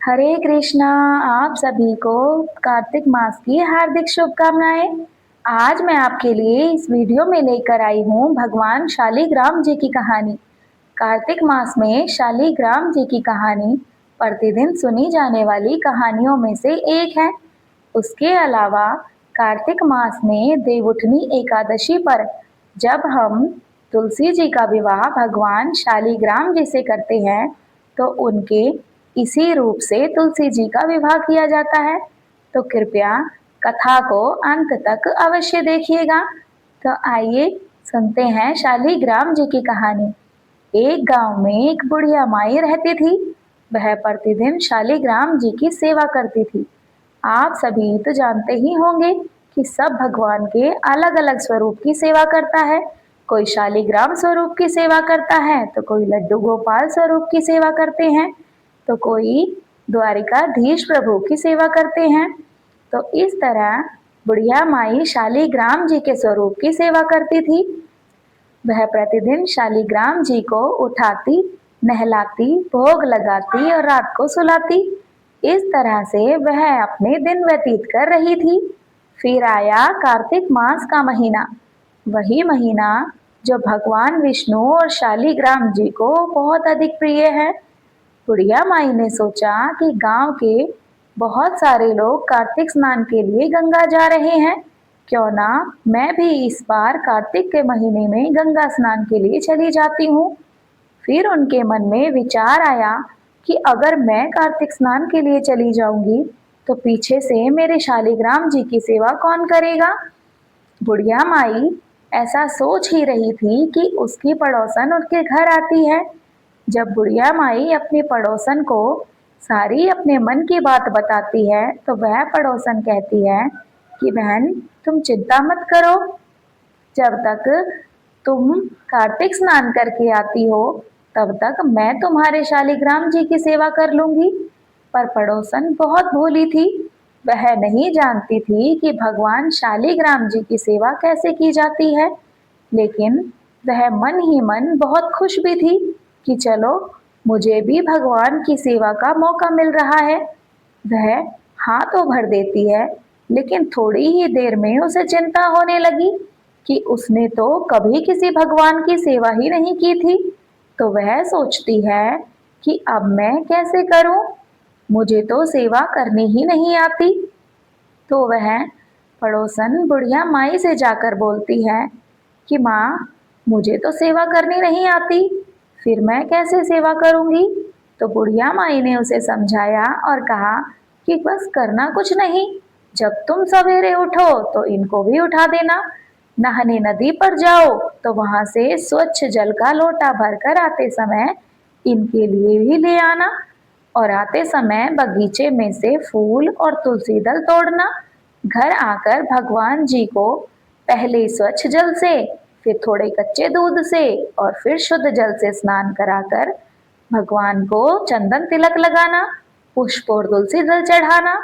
हरे कृष्णा। आप सभी को कार्तिक मास की हार्दिक शुभकामनाएं। आज मैं आपके लिए इस वीडियो में लेकर आई हूँ भगवान शालिग्राम जी की कहानी। कार्तिक मास में शालिग्राम जी की कहानी प्रतिदिन सुनी जाने वाली कहानियों में से एक है। उसके अलावा कार्तिक मास में देवउठनी एकादशी पर जब हम तुलसी जी का विवाह भगवान शालिग्राम जी से करते हैं तो उनके इसी रूप से तुलसी जी का विवाह किया जाता है। तो कृपया कथा को अंत तक अवश्य देखिएगा। तो आइए सुनते हैं शालिग्राम जी की कहानी। एक गांव में एक बुढ़िया माई रहती थी। वह प्रतिदिन शालिग्राम जी की सेवा करती थी। आप सभी तो जानते ही होंगे कि सब भगवान के अलग अलग स्वरूप की सेवा करता है। कोई शालिग्राम स्वरूप की सेवा करता है तो कोई लड्डू गोपाल स्वरूप की सेवा करते हैं तो कोई द्वारिकाधीश प्रभु की सेवा करते हैं। तो इस तरह बुढ़िया माई शालिग्राम जी के स्वरूप की सेवा करती थी। वह प्रतिदिन शालिग्राम जी को उठाती, नहलाती, भोग लगाती और रात को सुलाती। इस तरह से वह अपने दिन व्यतीत कर रही थी। फिर आया कार्तिक मास का महीना, वही महीना जो भगवान विष्णु और शालिग्राम जी को बहुत अधिक प्रिय है। बुढ़िया माई ने सोचा कि गांव के बहुत सारे लोग कार्तिक स्नान के लिए गंगा जा रहे हैं, क्यों ना मैं भी इस बार कार्तिक के महीने में गंगा स्नान के लिए चली जाती हूँ। फिर उनके मन में विचार आया कि अगर मैं कार्तिक स्नान के लिए चली जाऊंगी तो पीछे से मेरे शालिग्राम जी की सेवा कौन करेगा। बुढ़िया माई ऐसा सोच ही रही थी कि उसकी पड़ोसन उसके घर आती है। जब बुढ़िया माई अपनी पड़ोसन को सारी अपने मन की बात बताती है तो वह पड़ोसन कहती है कि बहन, तुम चिंता मत करो, जब तक तुम कार्तिक स्नान करके आती हो तब तक मैं तुम्हारे शालिग्राम जी की सेवा कर लूंगी। पर पड़ोसन बहुत भोली थी। वह नहीं जानती थी कि भगवान शालिग्राम जी की सेवा कैसे की जाती है। लेकिन वह मन ही मन बहुत खुश भी थी कि चलो, मुझे भी भगवान की सेवा का मौका मिल रहा है। वह हाँ तो भर देती है, लेकिन थोड़ी ही देर में उसे चिंता होने लगी कि उसने तो कभी किसी भगवान की सेवा ही नहीं की थी। तो वह सोचती है कि अब मैं कैसे करूं, मुझे तो सेवा करनी ही नहीं आती। तो वह पड़ोसन बुढ़िया माई से जाकर बोलती है कि माँ, मुझे तो सेवा करनी नहीं आती, फिर मैं कैसे सेवा करूंगी। तो बुढ़िया माई ने उसे समझाया और कहा कि बस करना कुछ नहीं, जब तुम सवेरे उठो तो इनको भी उठा देना, नहाने नदी पर जाओ तो वहां से स्वच्छ जल का लोटा भरकर आते समय इनके लिए भी ले आना, और आते समय बगीचे में से फूल और तुलसी दल तोड़ना। घर आकर भगवान जी को पहले स्वच्छ जल से, फिर थोड़े कच्चे दूध से और फिर शुद्ध जल से स्नान कराकर भगवान को चंदन तिलक लगाना, पुष्प और तुलसी दल चढ़ाना।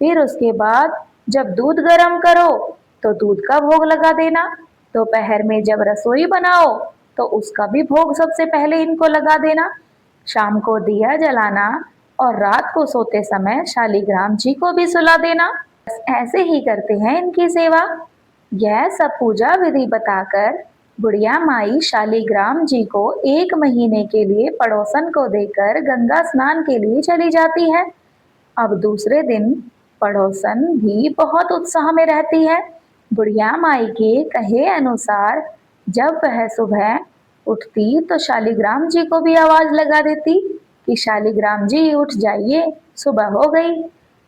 फिर उसके बाद जब दूध गर्म करो तो दूध का भोग लगा देना। दोपहर में जब रसोई बनाओ तो उसका भी भोग सबसे पहले इनको लगा देना। शाम को दिया जलाना और रात को सोते समय शालिग्राम जी को भी सुला देना। बस ऐसे ही करते हैं इनकी सेवा। यह सब पूजा विधि बताकर बुढ़िया माई शालिग्राम जी को एक महीने के लिए पड़ोसन को देकर गंगा स्नान के लिए चली जाती है। अब दूसरे दिन पड़ोसन भी बहुत उत्साह में रहती है। बुढ़िया माई के कहे अनुसार जब वह सुबह उठती तो शालिग्राम जी को भी आवाज लगा देती कि शालिग्राम जी उठ जाइए, सुबह हो गई।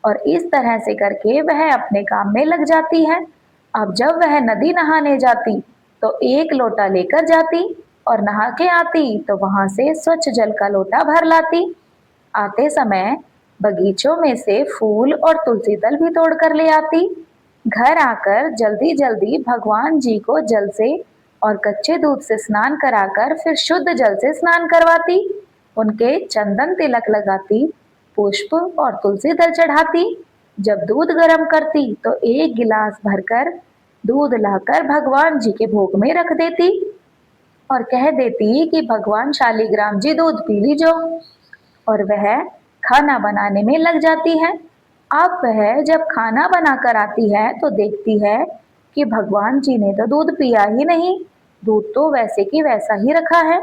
और इस तरह से करके वह अपने काम में लग जाती है। अब जब वह नदी नहाने जाती तो एक लोटा लेकर जाती और नहा के आती तो वहां से स्वच्छ जल का लोटा भर लाती। आते समय बगीचों में से फूल और तुलसी दल भी तोड़ कर ले आती। घर आकर जल्दी जल्दी भगवान जी को जल से और कच्चे दूध से स्नान कराकर फिर शुद्ध जल से स्नान करवाती, उनके चंदन तिलक लगाती, पुष्प और तुलसी दल चढ़ाती। जब दूध गर्म करती तो एक गिलास भरकर दूध लाकर भगवान जी के भोग में रख देती और कह देती कि भगवान शालिग्राम जी दूध पी लीजो। और वह खाना बनाने में लग जाती है। अब वह जब खाना बनाकर आती है तो देखती है कि भगवान जी ने तो दूध पिया ही नहीं, दूध तो वैसे की वैसा ही रखा है।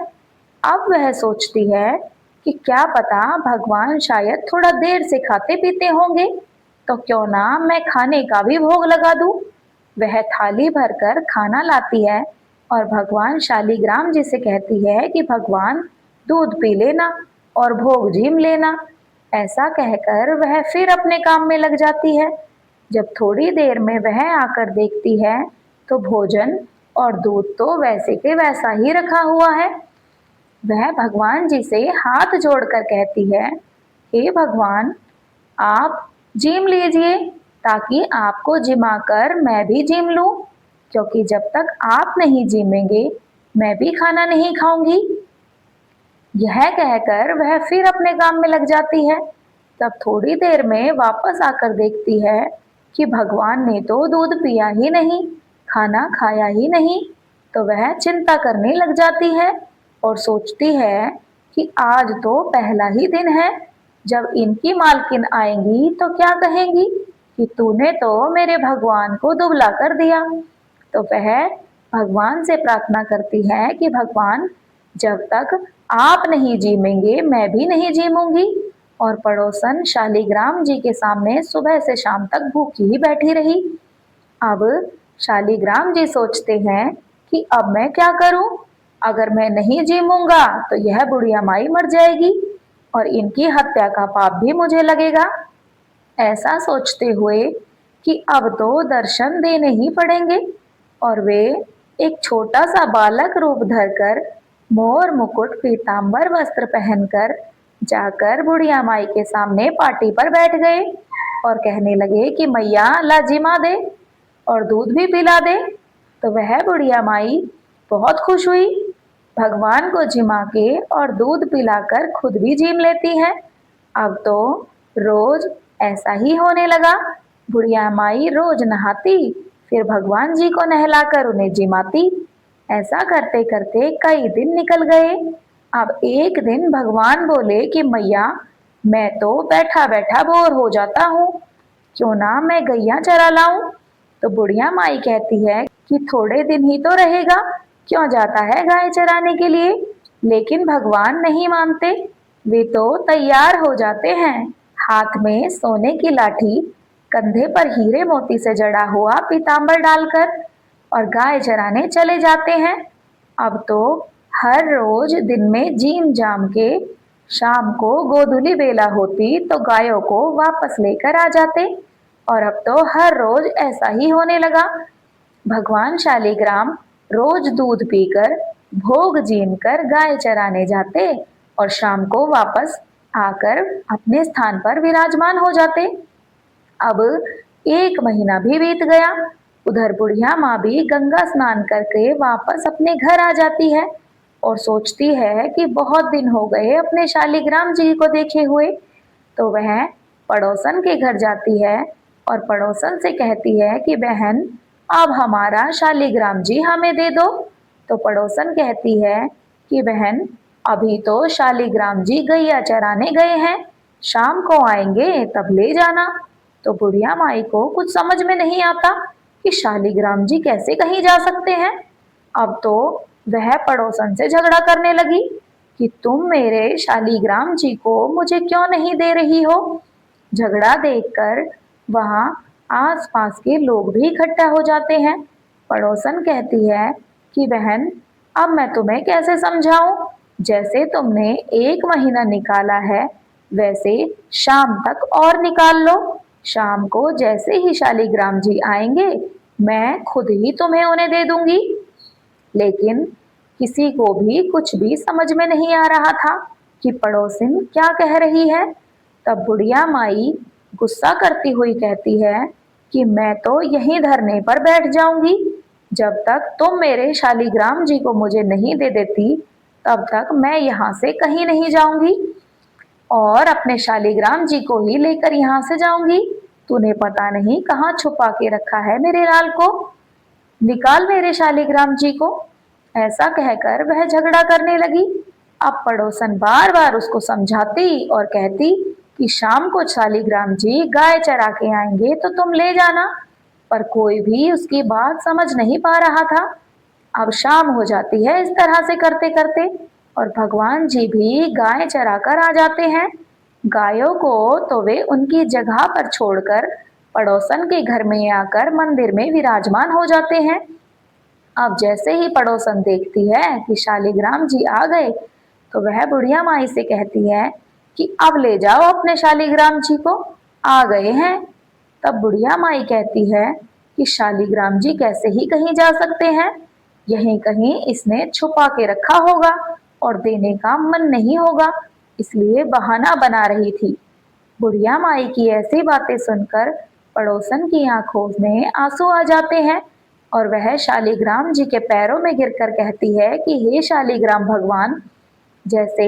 अब वह सोचती है कि क्या पता भगवान शायद थोड़ा देर से खाते पीते होंगे, तो क्यों ना मैं खाने का भी भोग लगा दूं। वह थाली भरकर खाना लाती है और भगवान शालिग्राम जी से कहती है कि भगवान दूध पी लेना और भोग जीम लेना। ऐसा कहकर वह फिर अपने काम में लग जाती है। जब थोड़ी देर में वह आकर देखती है तो भोजन और दूध तो वैसे के वैसा ही रखा हुआ है। वह भगवान जी से हाथ जोड़कर कहती है, हे भगवान, आप जीम लीजिए ताकि आपको जिमा कर मैं भी जीम लूं, क्योंकि जब तक आप नहीं जीमेंगे मैं भी खाना नहीं खाऊंगी। यह कहकर वह फिर अपने काम में लग जाती है। तब थोड़ी देर में वापस आकर देखती है कि भगवान ने तो दूध पिया ही नहीं, खाना खाया ही नहीं। तो वह चिंता करने लग जाती है और सोचती है कि आज तो पहला ही दिन है, जब इनकी मालकिन आएंगी तो क्या कहेंगी कि तूने तो मेरे भगवान को दुबला कर दिया। तो वह भगवान से प्रार्थना करती है कि भगवान, जब तक आप नहीं जीमेंगे मैं भी नहीं जीमूंगी। और पड़ोसन शालिग्राम जी के सामने सुबह से शाम तक भूखी ही बैठी रही। अब शालिग्राम जी सोचते हैं कि अब मैं क्या करूं, अगर मैं नहीं जीमूंगा तो यह बुढ़िया माई मर जाएगी और इनकी हत्या का पाप भी मुझे लगेगा। ऐसा सोचते हुए कि अब तो दर्शन देने ही पड़ेंगे, और वे एक छोटा सा बालक रूप धरकर मोर मुकुट पीतांबर वस्त्र पहनकर जाकर बुढ़िया माई के सामने पाटी पर बैठ गए और कहने लगे कि मैया ला जिमा दे और दूध भी पिला दे। तो वह बुढ़िया माई बहुत खुश हुई, भगवान को जिमा के और दूध पिलाकर खुद भी जीम लेती है। अब तो रोज ऐसा ही होने लगा। बुढ़िया माई रोज नहाती, फिर भगवान जी को नहलाकर उन्हें जिमाती। ऐसा करते करते कई दिन निकल गए। अब एक दिन भगवान बोले कि मैया, मैं तो बैठा बैठा बोर हो जाता हूँ, क्यों ना मैं गैया चरा लाऊं। तो बुढ़िया माई कहती है कि थोड़े दिन ही तो रहेगा, क्यों जाता है गाय चराने के लिए। लेकिन भगवान नहीं मानते, वे तो तैयार हो जाते हैं, हाथ में सोने की लाठी, कंधे पर हीरे मोती से जड़ा हुआ पीतांबर डालकर, और गाय चराने चले जाते हैं। अब तो हर रोज दिन में जीम जाम के शाम को गोधूली बेला होती तो गायों को वापस लेकर आ जाते, और अब तो हर रोज ऐसा ही होने लगा। भगवान शालिग्राम रोज दूध पीकर भोग जीम कर गाय चराने जाते और शाम को वापस आकर अपने स्थान पर विराजमान हो जाते। अब एक महीना भी बीत गया। उधर बुढ़िया माँ भी गंगा स्नान करके वापस अपने घर आ जाती है और सोचती है कि बहुत दिन हो गए अपने शालिग्राम जी को देखे हुए। तो वह पड़ोसन के घर जाती है और पड़ोसन से कहती है कि बहन, अब हमारा शालिग्राम जी हमें दे दो। तो पड़ोसन कहती है कि बहन, अभी तो शालिग्राम जी गैया चराने गए हैं, शाम को आएंगे तब ले जाना। तो बुढ़िया माई को कुछ समझ में नहीं आता कि शालिग्राम जी कैसे कहीं जा सकते हैं। अब तो वह पड़ोसन से झगड़ा करने लगी कि तुम मेरे शालिग्राम जी को मुझे क्यों नहीं दे रही हो। झगड़ा देखकर वहां आसपास के लोग भी इकट्ठा हो जाते हैं। पड़ोसन कहती है कि बहन, अब मैं तुम्हें कैसे समझाऊं, जैसे तुमने एक महीना निकाला है वैसे शाम तक और निकाल लो। शाम को जैसे ही शालिग्राम जी आएंगे मैं खुद ही तुम्हें उन्हें दे दूंगी। लेकिन किसी को भी कुछ भी समझ में नहीं आ रहा था कि पड़ोसिन क्या कह रही है। तब बुढ़िया माई गुस्सा करती हुई कहती है कि मैं तो यहीं धरने पर बैठ जाऊंगी, जब तक तुम मेरे शालिग्राम जी को मुझे नहीं दे देती तब तक मैं यहाँ से कहीं नहीं जाऊंगी और अपने शालिग्राम जी को ही लेकर यहाँ से जाऊंगी। तूने पता नहीं कहाँ छुपा के रखा है मेरे लाल को, निकाल मेरे शालिग्राम जी को। ऐसा कहकर वह झगड़ा करने लगी। अब पड़ोसन बार बार उसको समझाती और कहती कि शाम को शालिग्राम जी गाय चरा के आएंगे तो तुम ले जाना। पर कोई भी उसकी बात समझ नहीं पा रहा था। अब शाम हो जाती है इस तरह से करते करते, और भगवान जी भी गाय चरा कर आ जाते हैं। गायों को तो वे उनकी जगह पर छोड़कर पड़ोसन के घर में आकर मंदिर में विराजमान हो जाते हैं। अब जैसे ही पड़ोसन देखती है कि शालिग्राम जी आ गए, तो वह बुढ़िया माई से कहती है कि अब ले जाओ अपने शालिग्राम जी को, आ गए हैं। तब बुढ़िया माई कहती है कि शालिग्राम जी कैसे ही कहीं जा सकते हैं, यहीं कहीं इसने छुपा के रखा होगा और देने का मन नहीं होगा, इसलिए बहाना बना रही थी। बुढ़िया माई की ऐसी बातें सुनकर पड़ोसन की आंखों में आंसू आ जाते हैं, और वह शालिग्राम जी के पैरों में गिरकर कहती है कि हे शालिग्राम भगवान, जैसे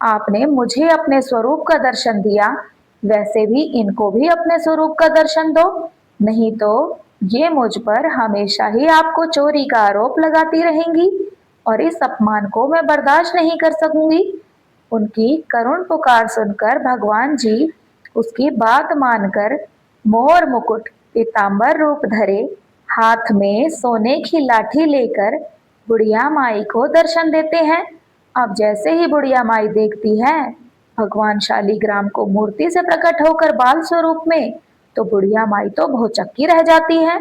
आपने मुझे अपने स्वरूप का दर्शन दिया, वैसे भी इनको भी अपने स्वरूप का दर्शन दो, नहीं तो ये मुझ पर हमेशा ही आपको चोरी का आरोप लगाती रहेंगी और इस अपमान को मैं बर्दाश्त नहीं कर सकूंगी। उनकी करुण पुकार सुनकर भगवान जी उसकी बात मानकर मोर मुकुट पीतांबर रूप धरे हाथ में सोने की लाठी लेकर बुढ़िया माई को दर्शन देते हैं। अब जैसे ही बुढ़िया माई देखती है भगवान शालिग्राम को मूर्ति से प्रकट होकर बाल स्वरूप में, तो बुढ़िया माई तो भौचक्की रह जाती है।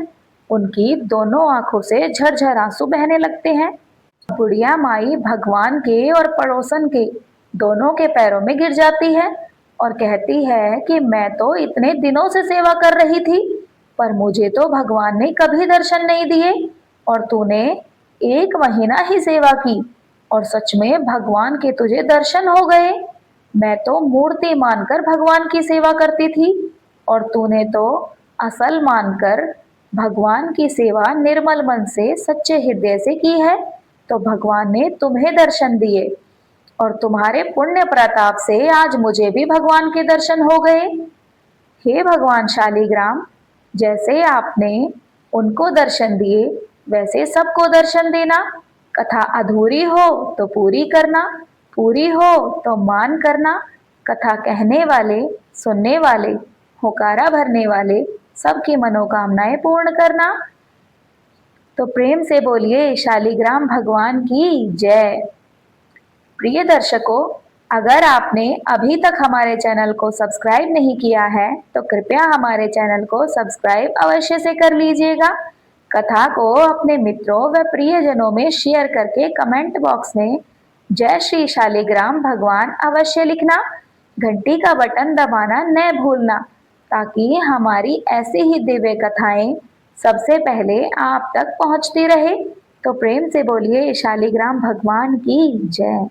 उनकी दोनों आंखों से झरझर आंसू बहने लगते हैं। बुढ़िया माई भगवान के और पड़ोसन के दोनों के पैरों में गिर जाती है और कहती है कि मैं तो इतने दिनों से सेवा कर रही थी, पर मुझे तो भगवान ने कभी दर्शन नहीं दिए, और तूने 1 महीना ही सेवा की और सच में भगवान के तुझे दर्शन हो गए। मैं तो मूर्ति मानकर भगवान की सेवा करती थी, और तूने तो असल मानकर भगवान की सेवा निर्मल मन से सच्चे हृदय से की है, तो भगवान ने तुम्हें दर्शन दिए, और तुम्हारे पुण्य प्रताप से आज मुझे भी भगवान के दर्शन हो गए। हे भगवान शालिग्राम, जैसे आपने उनको दर्शन दिए वैसे सबको दर्शन देना। कथा अधूरी हो तो पूरी करना, पूरी हो तो मान करना। कथा कहने वाले, सुनने वाले, होकारा भरने वाले सबकी मनोकामनाएं पूर्ण करना। तो प्रेम से बोलिए शालिग्राम भगवान की जय। प्रिय दर्शकों, अगर आपने अभी तक हमारे चैनल को सब्सक्राइब नहीं किया है तो कृपया हमारे चैनल को सब्सक्राइब अवश्य से कर लीजिएगा। कथा को अपने मित्रों व प्रियजनों में शेयर करके कमेंट बॉक्स में जय श्री शालिग्राम भगवान अवश्य लिखना। घंटी का बटन दबाना न भूलना, ताकि हमारी ऐसी ही दिव्य कथाएं सबसे पहले आप तक पहुंचती रहे। तो प्रेम से बोलिए शालिग्राम भगवान की जय।